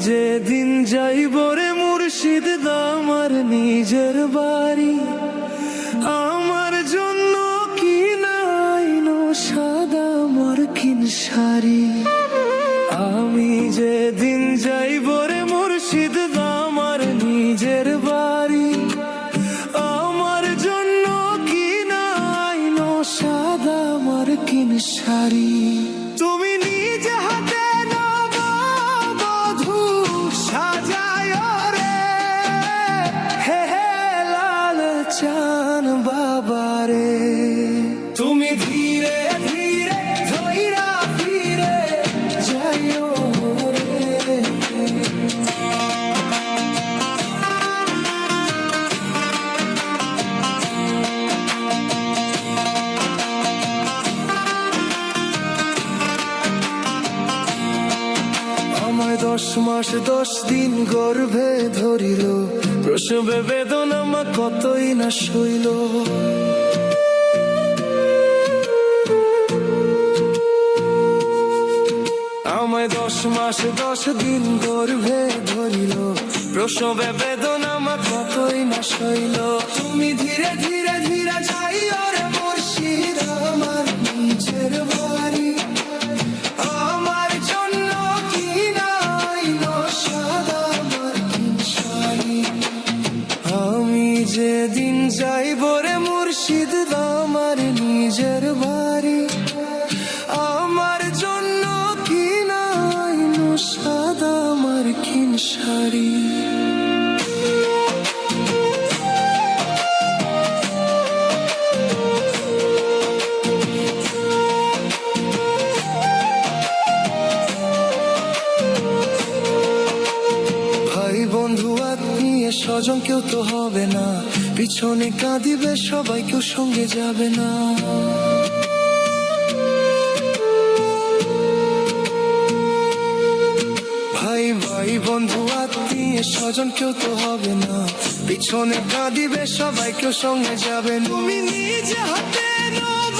যেদিন যাইব রে মুর্শিদ আমার নিজের বাড়ি, আমার জন্য কি নাইনো সাদা মার্কিন শাড়ি। আমি যেদিন যাইব রে মুর্শিদ আমার নিজের বাড়ি, আমার জন্য কি নাইনো সাদা মার্কিন শাড়ি। তুমি নিজ হাতে নববধূ সাজায় রে, হে হে লাল চান বাবারে। তুমি ধীরে ধীরে ধইরা ফিরে যাইও রে। আমায় 10 মাস 10 দিন গর্ভে ধরিল, প্রসবে বেদনা মা কতই না সইল। আমায় 10 মাস 10 দিন গর্ভে ধরিল, প্রসবে বেদনা মা কতই না সইল। তুমি ধীরে ধীরে ধীরে যাইও রে মুর্শিদ আমার নিজের বাড়ি, আমার জন্য কি নাইনো সাদা মার্কিন শাড়ি। আমি যেদিন যাইব রে মুর্শিদ আমার নিজের বাড়ি, আমার জন্য কি নাইনো সাদা মার্কিন শাড়ি। ভাই বন্ধু আত্মীয় স্বজন কেউ তো হবে না, পিছনে কাঁদিবে সবাই, কেউ সঙ্গে যাবে না। ভাই ভাই বন্ধু আত্মীয় স্বজন কেউ তো হবে না, পিছনে কাঁদিবে সবাই, কেউ সঙ্গে যাবে না। তুমি নিজে হাতে নব